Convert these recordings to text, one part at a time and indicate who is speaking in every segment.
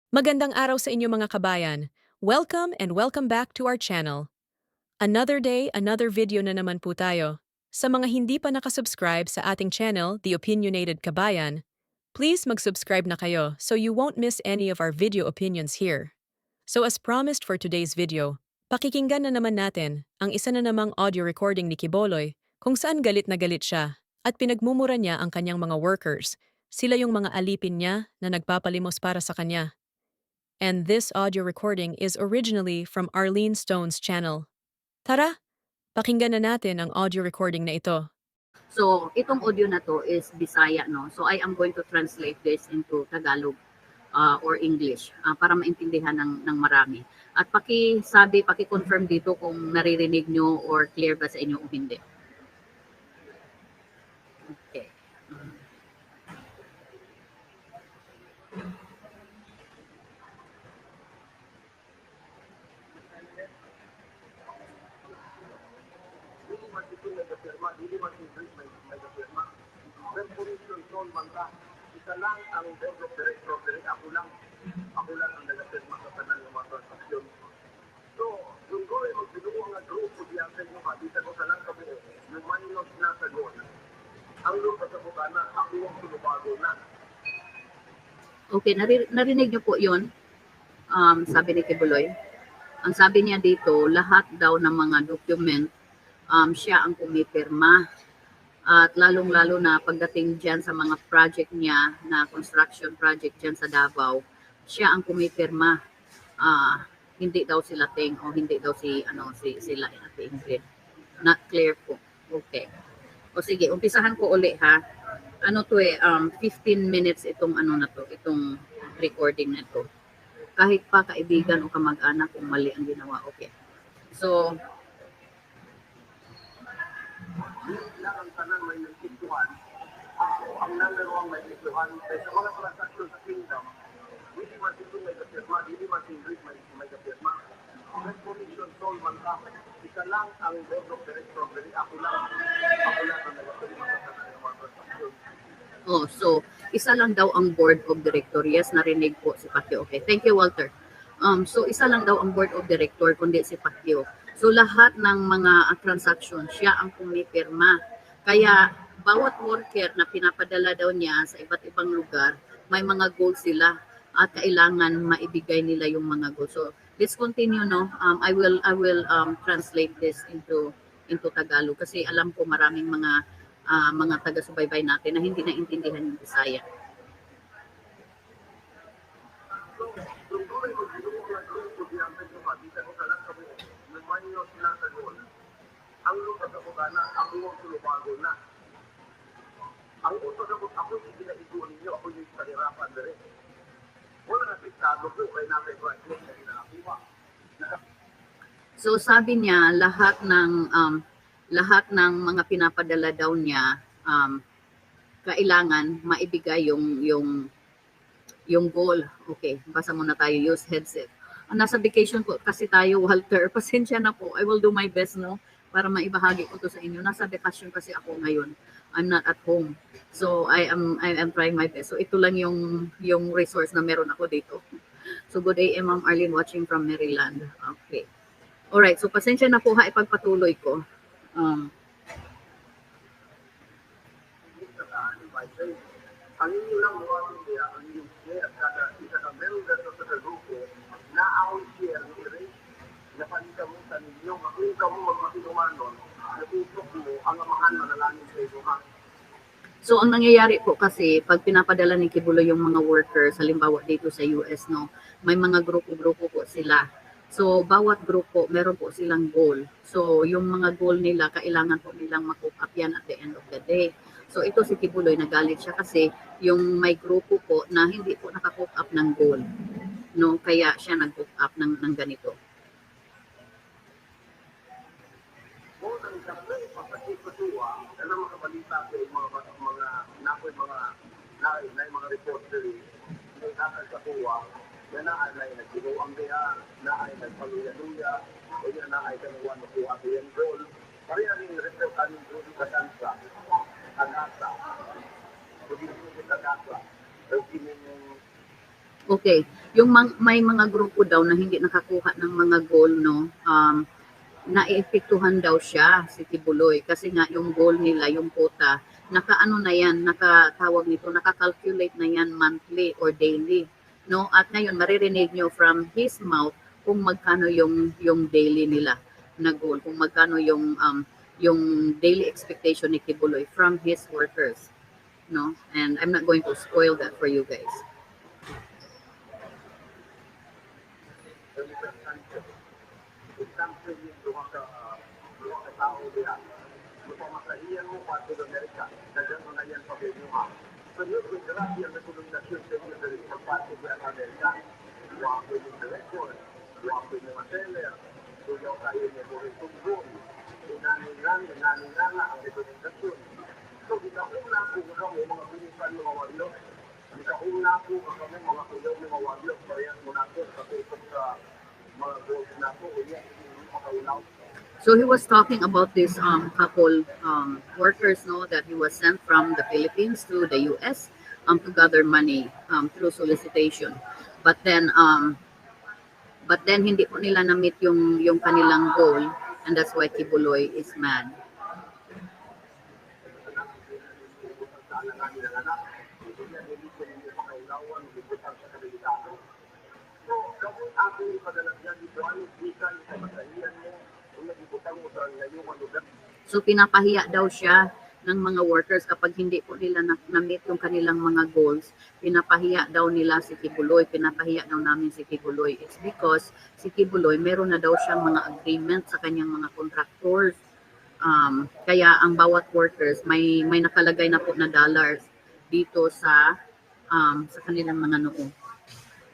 Speaker 1: Magandang araw sa inyo mga kabayan. Welcome and welcome back to our channel. Another day, another video na naman po tayo. Sa mga hindi pa nakasubscribe sa ating channel, The Opinionated Kabayan, please mag-subscribe na kayo so you won't miss any of our video opinions here. So as promised for today's video, pakikinggan na naman natin ang isa na namang audio recording ni Kiboloy kung saan galit na galit siya at pinagmumura niya ang kanyang mga workers. Sila yung mga alipin niya na nagpapalimos para sa kanya. And this audio recording is originally from Arlene Stone's channel. Tara, pakinggan na natin ang audio recording na ito.
Speaker 2: So, itong audio na to is Bisaya, no? So, I am going to translate this into Tagalog or English para maintindihan ng marami. At paki-confirm dito kung naririnig nyo or clear ba sa inyo o hindi. Okay.
Speaker 3: Isa lang ang board of directors, ako lang ang nagapirma sa tanan ng mga transaksyon. So, yung goal magbinuo nga grupo diyan sa inyo, dito ko sa lang kami, yung minus na sa goal. Ang lupa sa bukana, ako ang sulubago na.
Speaker 2: Okay, narinig nyo po yun, sabi ni Kibuloy. Ang sabi niya dito, lahat daw ng mga document, siya ang pumipirma. At lalong-lalo na pagdating dyan sa mga project niya na construction project dyan sa Davao, siya ang pumipirma. Hindi daw sila Ting o hindi daw sila Ate Ingrid. Not clear po. Okay. O sige, umpisahan ko uli ha. 15 minutes itong itong recording na ito. Kahit pa kaibigan o kamag-anak kung mali ang ginawa, okay. So,
Speaker 3: lang ang tanan may nagtituan. Ako ang number one may nagtituan. Sa mga transaksyon sa kingdom, hindi man sila may kapirma, hindi man sila may kapirma. Red Commission, Sol Manta, isa lang ang board of directors, ako lang ang nagapirma sa tanan ng mga transaksyon.
Speaker 2: oh, so, isa lang daw ang board of director. Yes, narinig po si Pacquiao. Okay, thank you, Walter. So, isa lang daw ang board of director, kundi si Pacquiao. So, lahat ng mga transaction, siya ang pumipirma. Kaya, bawat worker na pinapadala daw niya sa iba't ibang lugar, may mga goals sila at kailangan maibigay nila yung mga goals. So, let's continue, no? I will translate this into Tagalog kasi alam ko maraming mga taga-subaybay natin na hindi naintindihan yung Bisaya.
Speaker 3: Yung goal magbinuo nga grupo diyan sa inyo, dito ko sa lang kami, yung minus na sa goal. Ang lupa sa bukana, ako ang sulubago na. Ang utos ako yung ginaigo ninyo, ako yung kanirapan na rin. Wala na piktado ko, kaya natin project na ginagawa.
Speaker 2: So sabi niya lahat ng mga pinapadala daw niya kailangan maibigay yung goal. Okay, basa muna tayo, use headset. Nasa vacation po kasi tayo, Walter. Pasensya na po. I will do my best, no, para maibahagi ko to sa inyo. Nasa vacation kasi ako ngayon. I'm not at home. So I am trying my best. So ito lang yung resource na meron ako dito. So good day, Ma'am Arlene watching from Maryland. Okay. Alright, so pasensya na po ha, ipagpatuloy ko.
Speaker 3: Ang inyo lang mga India, ang inyong share, kada isa ka member sa grupo, na ang share ni Ray, na panikamutan ninyo, makita mo magmatinumanon, natutok mo ang amahan manalangin sa iyo.
Speaker 2: So ang nangyayari po kasi pag pinapadala ni Kibuloy yung mga workers, halimbawa dito sa US, no, may mga grupo-grupo po sila. So bawat grupo meron po silang goal. So yung mga goal nila kailangan po nilang ma-cook up yan at the end of the day. So ito si Kibuloy, nagalit siya kasi yung may grupo po na hindi po naka-cook up ng goal. No, kaya siya nag-cook up ng ganito.
Speaker 3: Mo ang kapay papatuwa na makabalita sa mga reporter na sa kuwa na ay nagsinuang kaya na ay nagpaluya-luya o yan na ay kanuwan mo kuha ko yung goal. Pareha rin represent ng goal sa kansa. Agasa. Kung hindi mo kita agasa,
Speaker 2: Okay, may mga grupo daw na hindi nakakuha ng mga goal, no, naeepektuhan daw siya, si Kibuloy, kasi nga yung goal nila, yung quota, nakaano na yan, nakatawag nito, nakakalculate na yan monthly or daily, no? At ngayon, maririnig nyo from his mouth kung magkano yung daily nila na goal, kung magkano yung daily expectation ni Kibuloy from his workers, no? And I'm not going to spoil that for you guys.
Speaker 3: Example yung duha ka tao diha. Mapamakahiyan mo pa sa Amerika, dagan mo na yan sa Benuha. So yun, kung grabe ang rekomendasyon sa inyo sa pagpasok sa Amerika, wapo yung director, wapo yung mga seller, tuyaw tayo niya mo rin tungkol, inaningan ang rekomendasyon. So, ikauna po kami mga pinipan mga wabyo, ikauna po kami mga kuyaw mga wabyo, parehas mo natin sa Facebook sa mga goals na po, ulit, makaunaw.
Speaker 2: So he was talking about this couple workers, no, that he was sent from the Philippines to the U.S. To gather money through solicitation. But then hindi po nila na-meet yung kanilang goal, and that's why Kibuloy is mad.
Speaker 3: So, kapag ako yung padalagyan dito, ano bisan sa masahiyan mo, kung nagibutang mo sa ngayong lugar.
Speaker 2: So pinapahiya daw siya ng mga workers kapag hindi po nila na-meet yung kanilang mga goals. Pinapahiya daw nila si Kibuloy, pinapahiya daw namin si Kibuloy. It's because si Kibuloy, meron na daw siyang mga agreement sa kanyang mga contractors. Kaya ang bawat workers may nakalagay na po na dollars dito sa kanilang mga noo.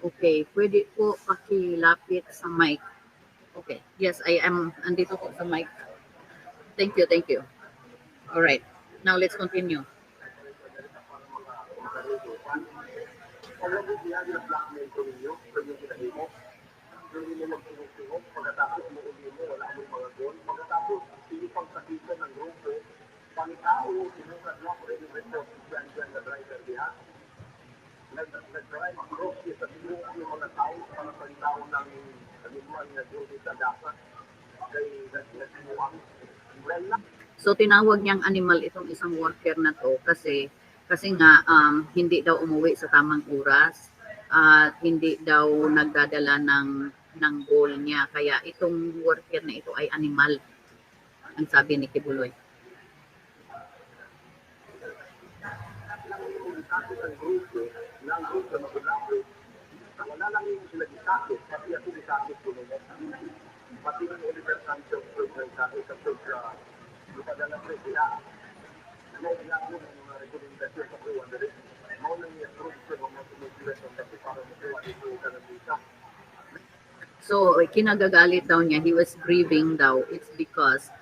Speaker 2: Okay, pwede po pakilapit sa mic. Okay, yes, I am andito po sa mic. Thank you, thank you. All right, now let's continue.
Speaker 3: Kung nagbibiyan ng blackmail ko ninyo, pwede sinabi mo, pwede mo magsinong-sinong, pagkatapos mo uli mo, wala mo mga goal, pagkatapos sinipang sakitan ng grupo, pangitao, sinunod mo, pwede report, dyan na driver diha. Nag-try mag-cross sa grupo yung mga tao, para pangitao ng kanimuan na grupo sa dapat, kay nagsimuang.
Speaker 2: So tinawag niyang animal itong isang worker na to kasi nga hindi daw umuwi sa tamang oras at hindi daw nagdadala ng goal niya, kaya itong worker na ito ay animal, ang sabi ni Kibuloy.
Speaker 3: Ng grupo na magulawin, wala lang yung sila gisakit, pati ako gisakit ko nung pati ng Oliver Sancho sa lupadala ko sila. Ano lang mo ng mga rekomendasyon sa buwan na rin. Mau nang i-approve sa mga tumutulas ng kasi para makuha ito ka ng visa.
Speaker 2: So kinagagalit daw niya, he was grieving daw. It's because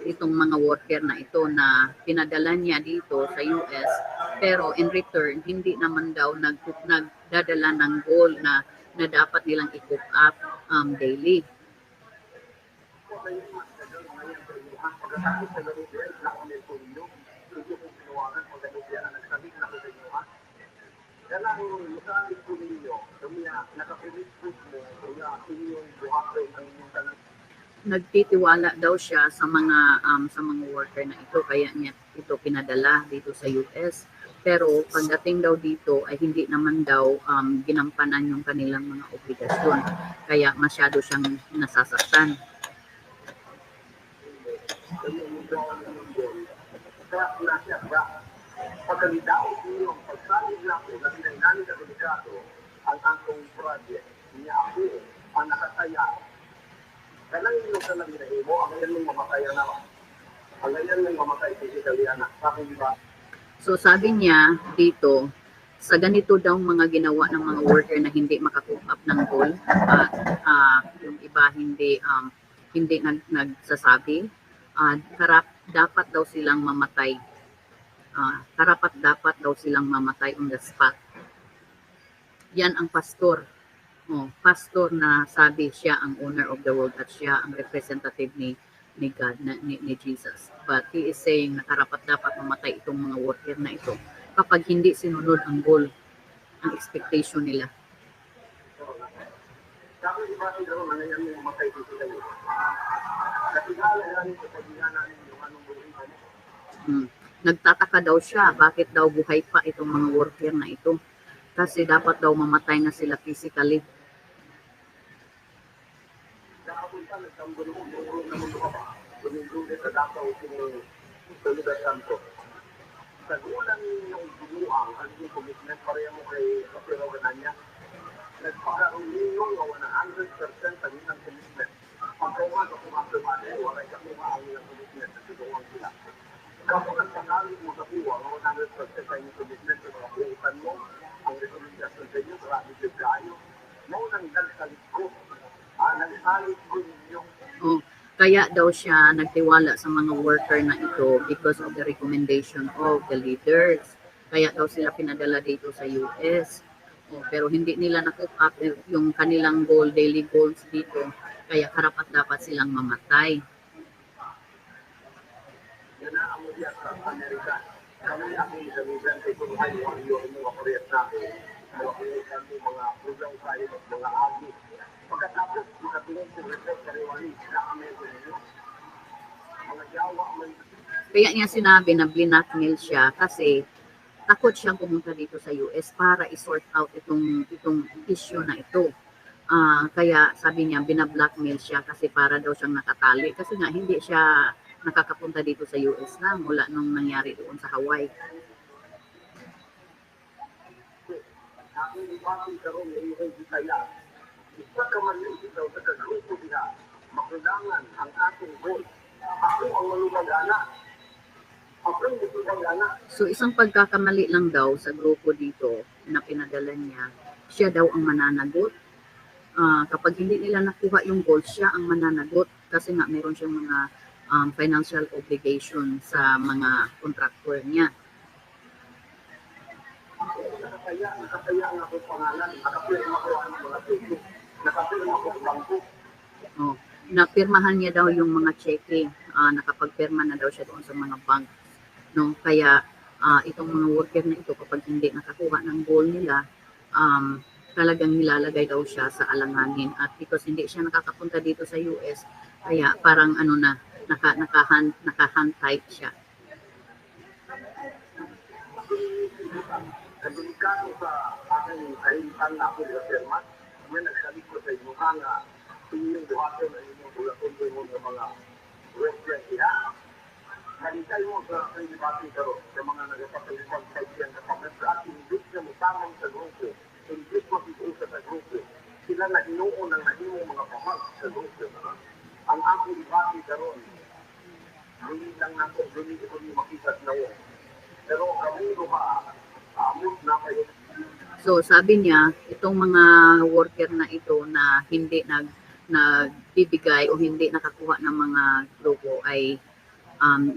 Speaker 2: itong mga worker na ito na pinadala niya dito sa US, pero in return hindi naman daw nagdadala ng goal na dapat nilang i-cook up daily.
Speaker 3: Pagkatapos sa ganito yan, nakamil ko ninyo, hindi ko pinawagan kung ganito yan ang nagsabik na ko sa inyo ha. Kaya lang, nakamil ko ninyo, kaya nakapilit-put mo, kaya inyong buhatin ang inyong tanang.
Speaker 2: Nagtitiwala daw siya sa mga worker na ito, kaya niya ito pinadala dito sa US. Pero pagdating daw dito ay hindi naman daw ginampanan yung kanilang mga obligasyon. Kaya masyado siyang nasasaktan.
Speaker 3: Kaya nasa ba, pagkalitao niyo, pagsalig na ako, na pinagnanin na delikado, ang angkong project, niya ako, ang nakasaya. Kaya lang yung sa lang mo, ang ngayon mong mamatay naman. Ang ngayon mong mamatay physically anak. Bakit ba?
Speaker 2: So sabi niya dito, sa ganito daw mga ginawa ng mga worker na hindi makakook up ng goal at yung iba hindi nagsasabi, dapat daw silang mamatay. Dapat daw silang mamatay on the spot. Yan ang pastor. Pastor na sabi siya ang owner of the world at siya ang representative ni God, ni Jesus. But he is saying na dapat mamatay itong mga worker na ito kapag hindi sinunod ang goal. ang expectation nila.
Speaker 3: Sabi di ba siguro nangyayari yung matay dito kayo? Katigala yan sa pagigana namin yung anong buhay mo.
Speaker 2: Nagtataka daw siya bakit daw buhay pa itong mga worker na ito. Kasi dapat daw mamatay na sila physically.
Speaker 3: Nakapunta, nagsambulo-bulo na mundo ka ba? Luminduli sa Davao, sa lugar santo. Sa gulang yung binuang, ang yung commitment, pareha mo kay Kapiro Gananya, nagpakaroon ninyo na 100% ang ilang commitment. Pagkawa sa kung aftermane, wala kakuha ang ilang commitment sa sinuwang sila. Kapag ang pangalit mo sa kuha, 100% ang ilang commitment sa mga buutan mo, ang rekomendasyon sa inyo, marami sa kayo, mo nang dagsalit ko, nagsalit ko ninyo.
Speaker 2: Kaya daw siya nagtiwala sa mga worker na ito because of the recommendation of the leaders. Kaya daw sila pinadala dito sa US. Pero hindi nila nakuha yung kanilang goal, daily goals dito. Kaya karapat dapat silang mamatay.
Speaker 3: Yan na ang muli sa Amerika. Kami ang isa-isa sa ikunuhay mo ang iyong mga koreyat natin. Mga koreyat mga program tayo, mga agi. Pagkatapos, makatingin sa reflect sa rewali, kami ito ninyo. Mga Jawa,
Speaker 2: Kaya niya sinabi na blackmail siya kasi takot siyang pumunta dito sa US para i-sort out itong issue na ito. Kaya sabi niya binablackmail siya kasi para daw siyang nakatali kasi nga hindi siya nakakapunta dito sa US na mula nung nangyari doon sa Hawaii.
Speaker 3: aking ibati karoon ng iyong bisaya. Isa ka man daw sa kagrupo diha, makulangan ang ating goal. Ako ang malumagana. Ako ang malumagana.
Speaker 2: So isang pagkakamali lang daw sa grupo dito na pinadala niya, siya daw ang mananagot. Kapag hindi nila nakuha yung goal, siya ang mananagot kasi nga meron siyang mga financial obligation sa mga contractor niya.
Speaker 3: Nakataya ang akong pangalan, nakapirma ko ang mga tuto, nakapirma ko ang bangko.
Speaker 2: Napirmahan niya daw yung mga cheque, nakapagpirma na daw siya doon sa mga bank. No? Kaya itong mga worker na ito, kapag hindi nakakuha ng goal nila, talagang nilalagay daw siya sa alanganin. At because hindi siya nakakapunta dito sa US, kaya parang nakahan tight siya.
Speaker 3: Delikado sa aking kahintan na ako sa Sherman, may nagsalit ko sa inyo nga inyong buhaton na inyong bulatong mo ng mga restaurant niya. Halitay mo sa kainibati karo sa mga nagpapalipag sa iyan na pagkasa at imbit na mutamang sa grupo, imbit makikusa sa grupo, sila na inuon ang nahimong mga pamag sa grupo. Ang akong ibati karon, hindi lang nato, hindi ko makita na yun. Pero kami luha, na kayo.
Speaker 2: So sabi niya, itong mga worker na ito na hindi nagbibigay o hindi nakakuha ng mga grupo ay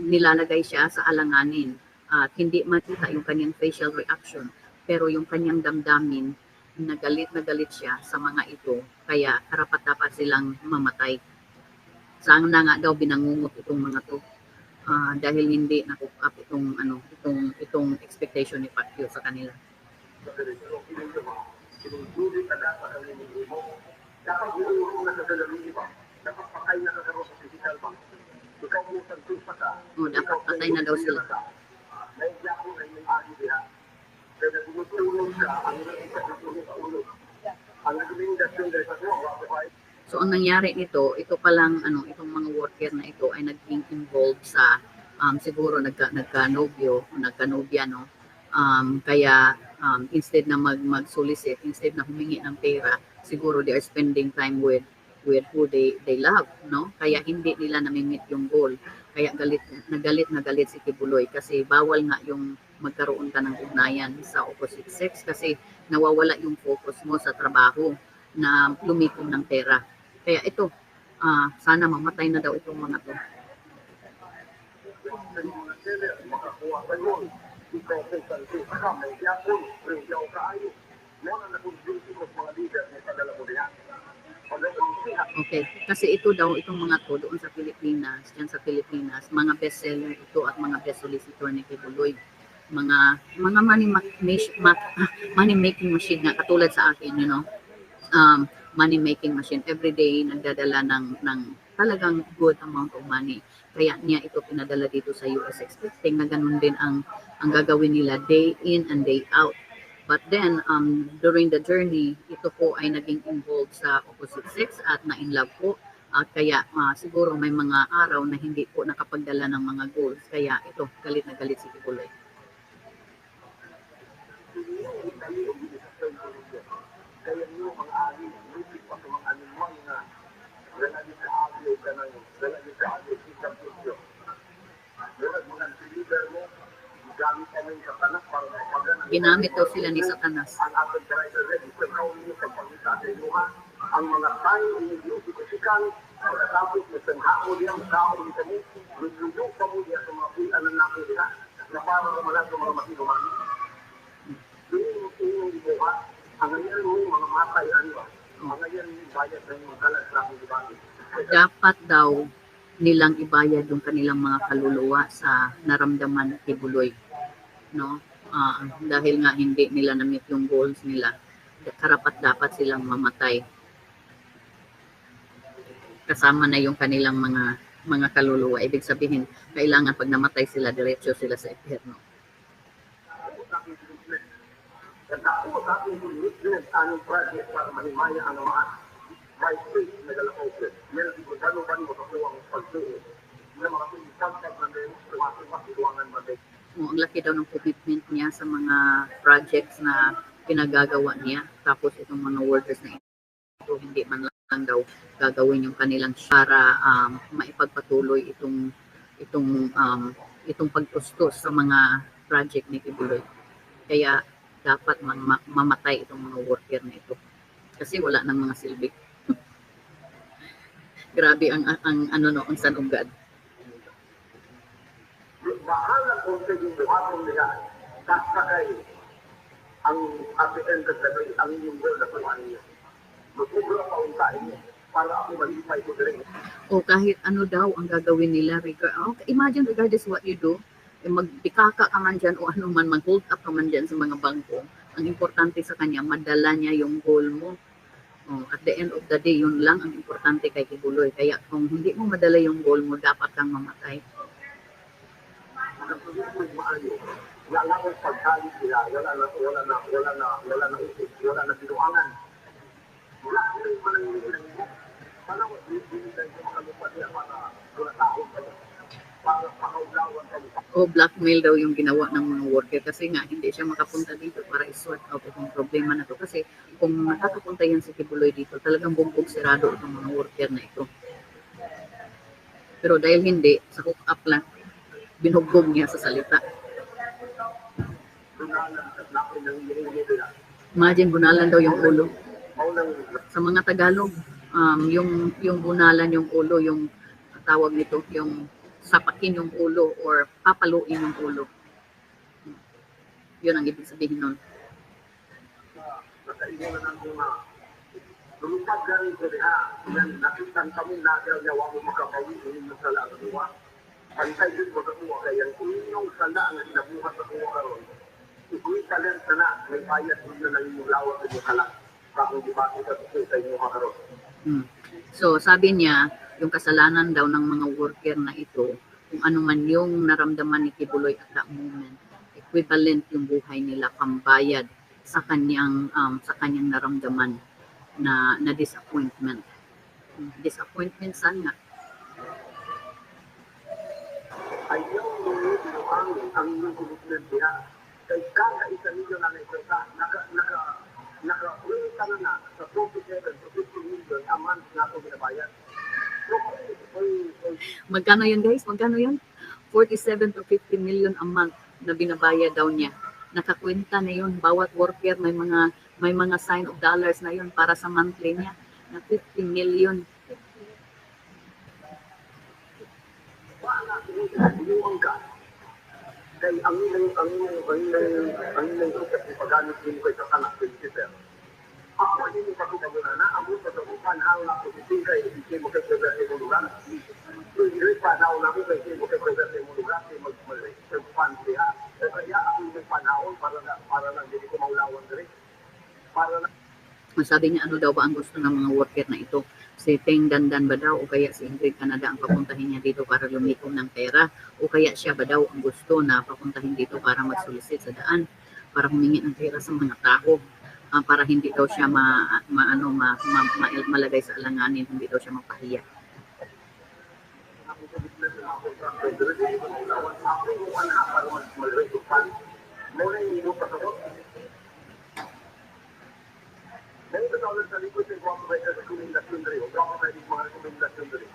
Speaker 2: nilalagay siya sa alanganin at hindi makita yung kanyang facial reaction pero yung kanyang damdamin nagalit siya sa mga ito kaya karapat dapat silang mamatay. Saan na nga daw binangungot itong mga to dahil hindi nakukuha itong expectation ni Pacquiao sa kanila.
Speaker 3: Dapat iuurong na sa dalawang iba. Dapat patay na sa sa physical ba? Ikaw mo tagtusa ka.
Speaker 2: Dapat patay na daw sila.
Speaker 3: Nahiya ko na yung agi diha. Kaya nagtutulong siya, ang nagtutulong sa ulo. Ang nagtulong dahil sa tuwa,
Speaker 2: so ang nangyari nito, ito palang itong mga worker na ito ay naging involved sa siguro nagka-nobya no. Kaya instead na mag-solicit, instead na humingi ng pera, siguro they are spending time with who they love, no? Kaya hindi nila namimit yung goal. Kaya nagalit si Kibuloy kasi bawal nga yung magkaroon ka ng ugnayan sa opposite sex kasi nawawala yung focus mo sa trabaho na lumikom ng pera. Kaya ito, sana mamatay na daw itong mga to.
Speaker 3: makakuha ka yun. Ikaw sa santo ka, may yakon, rinjaw ka ayo. Muna na kung duty ko sa mga leader na padala mo diyan.
Speaker 2: Okay, kasi ito daw, itong mga to doon sa Pilipinas, dyan sa Pilipinas, mga bestseller ito at mga best solicitor ni Kibuloy. mga money making machine nga katulad sa akin, money making machine every day nagdadala ng talagang good amount of money. Kaya niya ito pinadala dito sa US, expecting na ganun din ang gagawin nila day in and day out. But then, during the journey, ito po ay naging involved sa opposite sex at na in love po. At kaya siguro may mga araw na hindi po nakapagdala ng mga goals. Kaya ito, galit na galit si Kibuloy.
Speaker 3: Kaya nyo mga ali, lupit pa sa mga animal nga lalagay sa ali ka ng lalagay sa ali sa puso. Meron mga leader mo, gamit kami sa tanak para mapagana.
Speaker 2: Ginamit daw sila ni Satanas.
Speaker 3: Ang ating driver rin, ito na ulit sa pagkita sa iluha. Ang mga tayo inigluto ko sikan, pagkatapos na sanhao diyan, kao ni kami, nagluto pa mo diyan sa mga puyan ng nakin diyan, na para kumalat sa mga masinuman. Yung ibuha, ang ngayon mo mga matay ano, ang ngayon bayad ng mga kalat sa aking dibagi.
Speaker 2: Dapat daw nilang ibayad yung kanilang mga kaluluwa sa naramdaman ni Kibuloy, no? Dahil nga hindi nila na-meet yung goals nila, karapat dapat silang mamatay. Kasama na yung kanilang mga kaluluwa. Ibig sabihin, kailangan pag namatay sila, diretso sila sa impyerno.
Speaker 3: Katapos sa aking witness anong project para mahimaya ang mga my faith na galakopit. Meron dito gano'n ba mo kakuha ang pagsuo na makapag-contact na din sa mga pasiluangan ba din.
Speaker 2: Ang laki daw ng commitment niya sa mga projects na pinagagawa niya. Tapos itong mga workers na ito, hindi man lang daw gagawin yung kanilang para maipagpatuloy itong pagtustos sa mga project ni Kibuloy. Kaya dapat mamatay itong mga worker na ito kasi wala nang mga silbi. Grabe ang sanugad.
Speaker 3: Bahala kung sa yung buhatong nila, kasakay ang APN kasabay ang inyong goal na palawan niyo. Magpubra pa untain niyo para ako malipay ko rin.
Speaker 2: O kahit ano daw ang gagawin nila, imagine regardless what you do, magpikaka ka man dyan o ano man, mag-hold up ka man dyan sa mga bangko, ang importante sa kanya, madala niya yung goal mo. At the end of the day, yun lang ang importante kay Kibuloy. Kaya kung hindi mo madala yung goal mo, dapat kang mamatay.
Speaker 3: Wala akong pagkalit nila, wala na isip, wala na sinuangan. Wala akong mananginig mo. Paano ko binigay sa mga lupa niya para wala taong kayo? Para pakaulawan kayo.
Speaker 2: O blackmail daw yung ginawa ng mga worker kasi nga hindi siya makapunta dito para i-sort out itong problema na to. Kasi kung makakapunta yan si Kibuloy dito, talagang bumbog sirado itong mga worker na ito. Pero dahil hindi, sa hook up lang, binugbog niya sa salita. Imagine, bunalan daw yung ulo. Sa mga Tagalog, yung bunalan yung ulo, yung tawag nito, yung sapakin yung ulo or papaluin yung ulo. Yun ang ibig sabihin nun.
Speaker 3: Lumipad ka rin ko niya, nakitan kami na niya, wag mo makapawi, inyong sala ang luwa. Pantay din mo sa kuwa, kaya inyong sala ang nabuhat sa kuwa karon. Ikuwi talent na may bayad din na inyong lawat sa inyong halak. Bakong dibati ka sa inyong karon.
Speaker 2: So sabi niya, yung kasalanan daw ng mga worker na ito, kung ano man yung naramdaman ni Kibuloy at that moment, equivalent yung buhay nila pambayad sa kanyang naramdaman na disappointment. Disappointment saan nga?
Speaker 3: Ayaw mo ang inyong commitment niya. Kay kaka-isa ninyo na naikuta, naka-ulita na sa 47 to 50 million a month na ito binabayan.
Speaker 2: Magkano yun guys? Magkano yun? 47 to 50 million a month na binabayad daw niya. Nakakwenta na yun. Bawat worker may mga sign of dollars na yun para sa monthly niya na 50 million.
Speaker 3: Wala, inuwang ka. Kaya ang inyong sukat ng paggamit din ko sa kanak, sir. Ako hindi pa ko na ang sa upan ang nakusiting kay hindi mo kay sa imong lugar. So dili pa na una ko kay hindi mo kay sa imong lugar kay mag-register fund siya. Kaya ako may panahon para lang dili ko maulawan diri. Para lang
Speaker 2: Sabi niya, ano daw ba ang gusto ng mga worker na ito? Si Teng Dandan ba daw o kaya si Ingrid Canada ang papuntahin niya dito para lumikom ng pera? O kaya siya ba daw ang gusto na papuntahin dito para magsolicit sa daan? Para humingi ng pera sa mga tao? Para hindi daw siya malagay sa alanganin, hindi daw siya mapahiya.
Speaker 3: ako sa business ng ako sa diri dili ko maulawan. Ako yung anak para mag-register fund. Mo na yung pasabot. Ngayon sa tawag sa likod ng mga provider sa rekomendasyon diri, o mga provider mga rekomendasyon diri.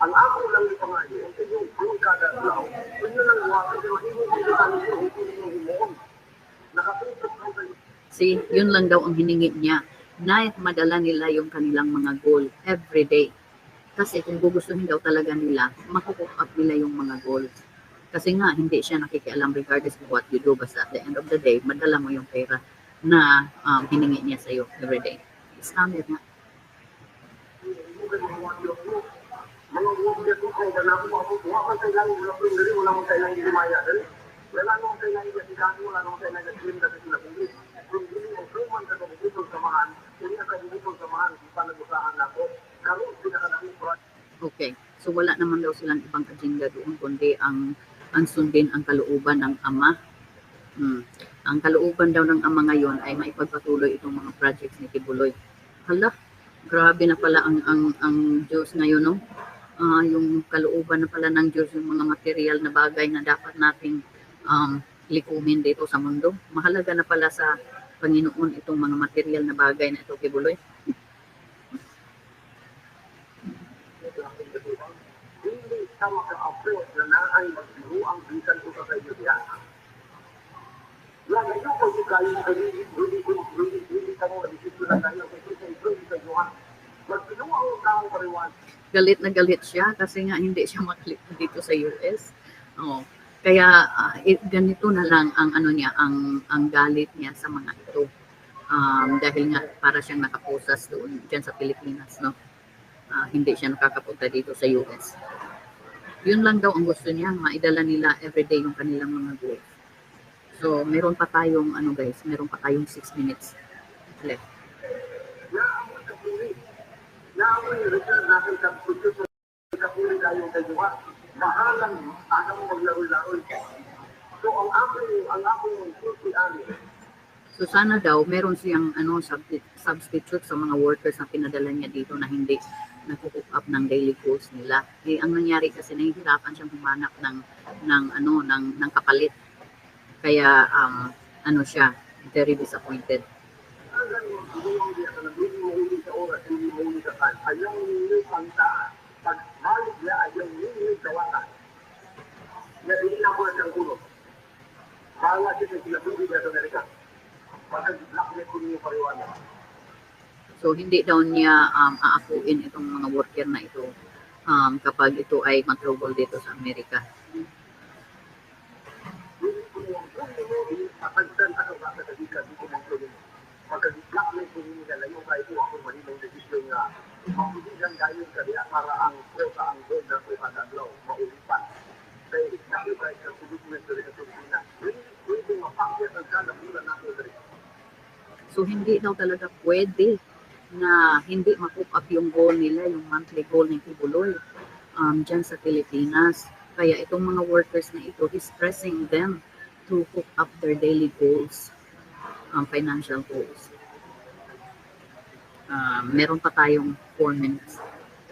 Speaker 3: Ang ako lang ni pangayo, yung kada tao, kung yun ang iwasan, pero hindi mo dito sa likod, hindi mo himoon. Nakatutok ko sa
Speaker 2: See, yun lang daw ang hiningi niya na madala nila yung kanilang mga goal every day. Kasi kung gugustuhin daw talaga nila, makukup up nila yung mga goals. Kasi nga, hindi siya nakikialam regardless of what you do. Basta at the end of the day, madala mo yung pera na hiningi niya sa'yo every day. Scammer nga.
Speaker 3: mga worker ko kung ganap mo ako, wala kang kailangan wala kang dali, wala kang kailangan ginimaya dali. Wala nang kailangan gasigano, wala nang kailangan gawin kasi sila pili. Kung hindi mo truman ka kung bukod samahan, hindi ka bukod samahan, di pa nag-usahan na ako. Karoon, pinakadaming project.
Speaker 2: Okay. So wala naman daw silang ibang agenda doon kundi ang sundin ang kalooban ng ama. Ang kalooban daw ng ama ngayon ay maipagpatuloy itong mga projects ni Kibuloy. Hala, grabe na pala ang Diyos ngayon, no? Yung kalooban na pala ng Diyos, yung mga material na bagay na dapat nating likumin dito sa mundo. Mahalaga na pala sa Panginoon itong mga material na bagay na ito, Kibuloy.
Speaker 3: Hindi ka maka-approach na naay magbiru ang bisan ko sa kayo diya. Wala ngayon kung di kayo hindi ka mo na-desisyon na kayo kasi sa iyo ha. Magbiru ang tao pariwan.
Speaker 2: Galit na galit siya kasi nga hindi siya maklik dito sa US. Oh. Kaya ganito na lang ang niya, ang galit niya sa mga ito. Dahil nga para siyang nakapusas doon diyan sa Pilipinas, no. Hindi siya nakakapunta dito sa US. Yun lang daw ang gusto niya, maidala nila everyday yung kanilang mga goals. So, meron pa tayong meron pa tayong 6 minutes left.
Speaker 3: Naamoy kapuri. Naamoy return natin sa pagkuto kapuri tayo kayuha. Mahalang ano mo maglaro-laro. So, ang aking ani.
Speaker 2: So sana daw meron siyang substitute sa mga workers na pinadala niya dito na hindi nag-hook up ng daily goals nila. Ang nangyari kasi nahihirapan siyang humanap ng kapalit. Kaya siya very disappointed.
Speaker 3: Ayaw ninyo pangta. Pag balik niya, ayaw ninyo kawatan. Na hindi na mo siyang kulo. Bala siya sila tuloy sa Amerika. Pagka-blacknet ko niyo pariwan.
Speaker 2: So hindi daw niya aakuin itong mga worker na ito kapag ito ay matrouble dito sa Amerika.
Speaker 3: Matagdan ako sa katagikan dito ng tuloy. Pagka-blacknet ko niyo na layo kayo po ako maninong desisyon nga. Mabudigan kayo kaya para ang kota ang doon na po kadaglaw, maulipan. Kaya nabi kayo sa commitment sa Pilipinas. Pwede mapakit ang kada bulan natin rin.
Speaker 2: So hindi daw talaga pwede na hindi ma-hook up yung goal nila, yung monthly goal ng Kibuloy dyan sa Pilipinas. Kaya itong mga workers na ito, he's pressing them to hook up their daily goals, financial goals. Meron pa tayong 4 minutes.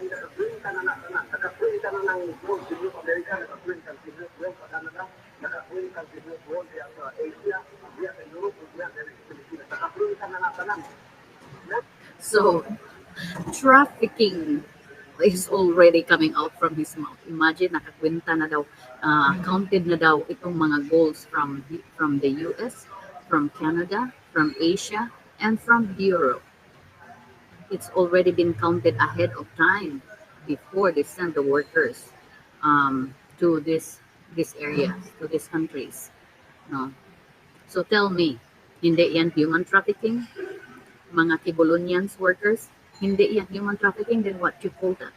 Speaker 3: Naka-print ka na ng gold sa Amerika, naka-print ka ng gold sa Canada, naka-print ka ng gold sa Asia, diya sa Europe, diya sa Pilipinas. Naka-print ka na ng
Speaker 2: So, trafficking is already coming out from his mouth. Imagine, nakakwenta na daw, counted na daw itong mga goals from the US, from Canada, from Asia, and from Europe. It's already been counted ahead of time before they send the workers to this areas, to these countries. No? So tell me, hindi yan human trafficking? mga Kibolonians workers. Hindi yan human trafficking, then what you call that?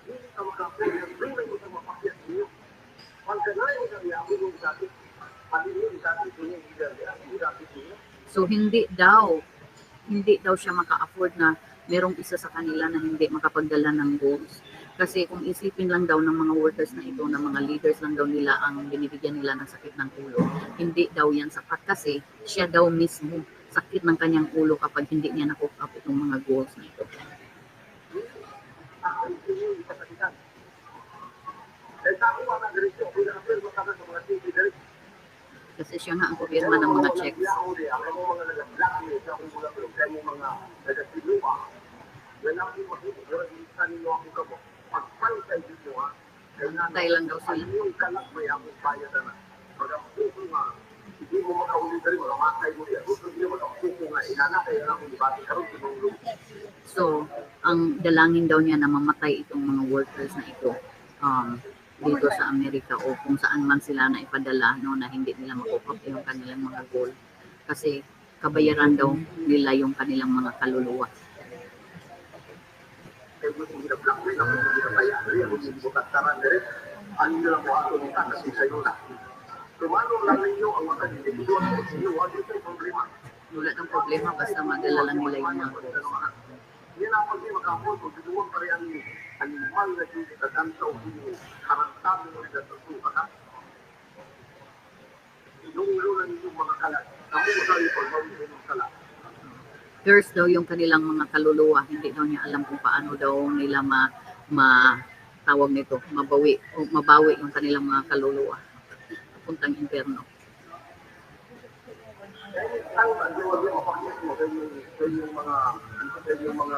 Speaker 3: Hindi ka makapagyan, hindi mo sa mapakyat niyo. Pagkanay mo sa yabi yung dati, pati yung dati niya, hindi dati niya.
Speaker 2: So hindi daw siya maka-afford na merong isa sa kanila na hindi makapagdala ng goals. Kasi kung isipin lang daw ng mga workers na ito, ng mga leaders lang daw nila ang binibigyan nila ng sakit ng ulo, hindi daw yan sapat kasi siya daw mismo sakit ng kanyang ulo kapag hindi niya na-cook up itong mga goals na ito.
Speaker 3: Ako yung kasakitan. Dahil sa ako mga diretso, kung nakapirma kami sa mga TV diretso,
Speaker 2: Kasi siya nga ang kupirma ng mga checks.
Speaker 3: ako mga nag-blackmail sa akong mga kayo mga nag-sinuwa. Yan ang yung makikita, sa ninyo ako kamo. Pagpantay dito ha,
Speaker 2: Pantay lang daw sila.
Speaker 3: yung kalak may akong bayad na. Pag ang puso nga, hindi mo makauli ka rin, makamatay mo yan. Gusto niyo makapuso nga, inanakay na akong ibati karoon, sinulong.
Speaker 2: So, ang dalangin daw niya na mamatay itong mga workers na ito dito sa Amerika o kung saan man sila na ipadala no, na hindi nila makukap yung kanilang mga goal. Kasi kabayaran daw nila yung kanilang mga kaluluwa.
Speaker 3: Kaya gusto nila blackmail, ako hindi na kaya. Kaya gusto nila bukataran rin. Ano nila mo ato nita kasi sa'yo na. Kumano lang ninyo ang mga individual mo sa inyo, ano ito yung problema?
Speaker 2: Wala ng problema basta madala lang nila yung mga goals.
Speaker 3: Yan ang pag-ibig makapon, magduduwang pa rin ang animal na hindi kagansa o hindi karantado mo rin sa suka ka. Inunglo na ninyo mga kalat. Kamo mo tayo pag-mawin ng kalat.
Speaker 2: Curse daw yung kanilang mga kaluluwa. Hindi daw niya alam kung paano daw nila tawag nito, mabawi yung kanilang mga kaluluwa. Puntang impyerno.
Speaker 3: Ang nagawag yung mapakit mo kayong mga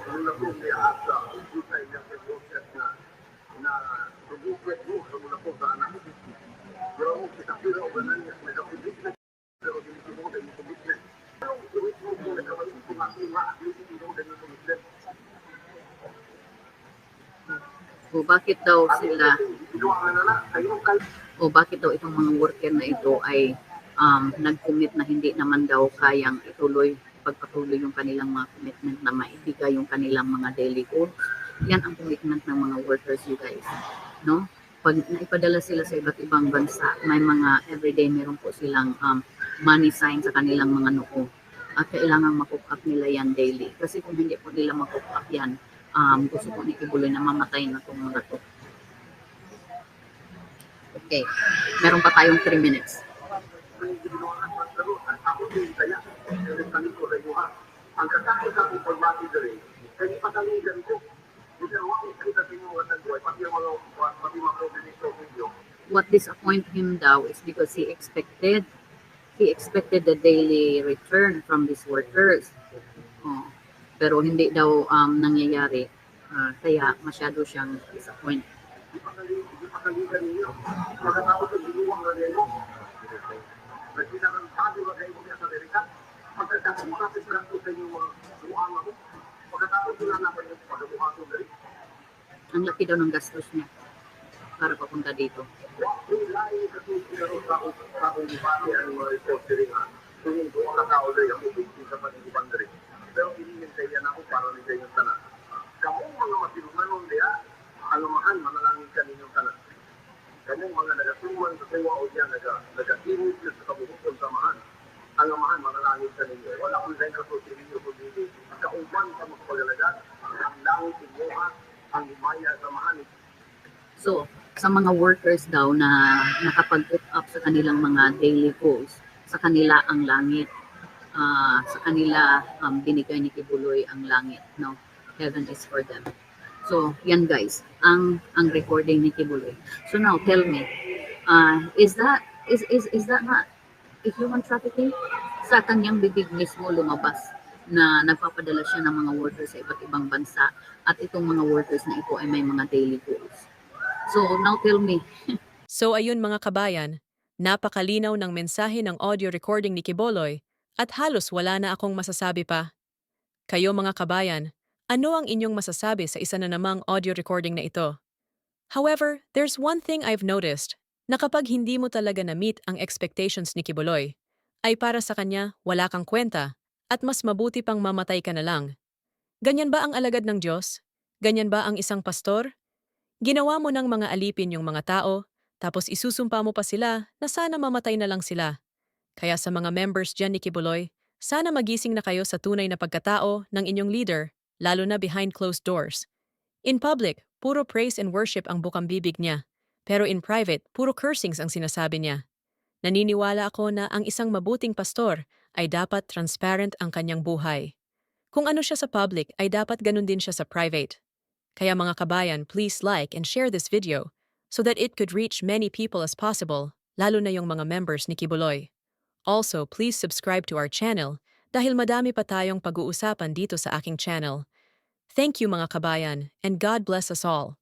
Speaker 3: lulapong niya at sa usay niya sa process na rubukit mo sa lulapong sa anak. Pero mo kita pila o ganan niya may kapibig na pero hindi mo na yung commitment. Anong uwit mo kung nagkamalit kung ako nga at hindi mo na yung commitment?
Speaker 2: O bakit daw itong mga worker na ito ay nag-commit na hindi naman daw kayang pagpatuloy yung kanilang mga commitment na maibigay yung kanilang mga daily goals. Yan ang commitment ng mga workers, you guys. No? Pag naipadala sila sa iba't ibang bansa, may mga everyday meron po silang money sign sa kanilang mga noo. At kailangan ma-cook up nila yan daily. Kasi kung hindi po nila ma-cook up yan, gusto po ni Kibuloy na mamatay na itong mga to. Okay. Meron pa tayong 3 minutes.
Speaker 3: Ang katakot sa akong pagbati dere, kaya ipataligan ko. Kasi ako kita tinungan ng buhay, pati mga problems sa video.
Speaker 2: What disappoint him daw is because he expected the daily return from these workers. Oh, pero hindi daw nangyayari. Kaya masyado siyang disappoint.
Speaker 3: Ipataligan ninyo. Pagkatapos ng binuwang na rin mo, nagpinakantado na kayo niya sa Amerika. Pagkatapos makapit lang po sa inyo mga buhanga mo. Pagkatapos sila naman yung pagkabuhato na rin.
Speaker 2: Ang laki daw ng gastos niya para papunta dito.
Speaker 3: Yung lahi kasi pero sa akong bati ang mga reporter nga. Kung yung buong katao na yung ubigin sa paniguban na rin. Pero hiningin sa iyan ako para nila yung tanan. Kamong mga matinumanon diya, alamahan, manalangin ka ninyong tanan. Kamong mga nagatuman sa tuwa o diyan, nag-iwid sa kabuhukon samahan. Alamahan, manalangin ka ninyo. Wala kong dahil kaso sa inyo kung hindi. Kauban sa magpagalagan, ang langit inyo ang himaya samahan.
Speaker 2: So, sa mga workers daw na nakapag-hook up sa kanilang mga daily goals, sa kanila ang langit, sa kanila binigay ni Kibuloy ang langit, no? Heaven is for them. So, yan guys, ang recording ni Kibuloy. So now, tell me, is that not a human trafficking? Sa kanyang bibig mismo lumabas na nagpapadala siya ng mga workers sa iba't ibang bansa at itong mga workers na ito ay may mga daily goals. So, now tell me.
Speaker 1: So ayun mga kabayan, napakalinaw ng mensahe ng audio recording ni Kibuloy at halos wala na akong masasabi pa. Kayo mga kabayan, ano ang inyong masasabi sa isa na namang audio recording na ito? However, there's one thing I've noticed, na kapag hindi mo talaga na-meet ang expectations ni Kibuloy, ay para sa kanya wala kang kwenta at mas mabuti pang mamatay ka na lang. Ganyan ba ang alagad ng Diyos? Ganyan ba ang isang pastor? Ginawa mo ng mga alipin yung mga tao, tapos isusumpa mo pa sila na sana mamatay na lang sila. Kaya sa mga members dyan ni Kibuloy, sana magising na kayo sa tunay na pagkatao ng inyong leader, lalo na behind closed doors. In public, puro praise and worship ang bukang bibig niya. Pero in private, puro cursings ang sinasabi niya. Naniniwala ako na ang isang mabuting pastor ay dapat transparent ang kanyang buhay. Kung ano siya sa public ay dapat ganun din siya sa private. Kaya mga kabayan, please like and share this video so that it could reach many people as possible, lalo na yung mga members ni Kibuloy. Also, please subscribe to our channel dahil madami pa tayong pag-uusapan dito sa aking channel. Thank you mga kabayan, and God bless us all.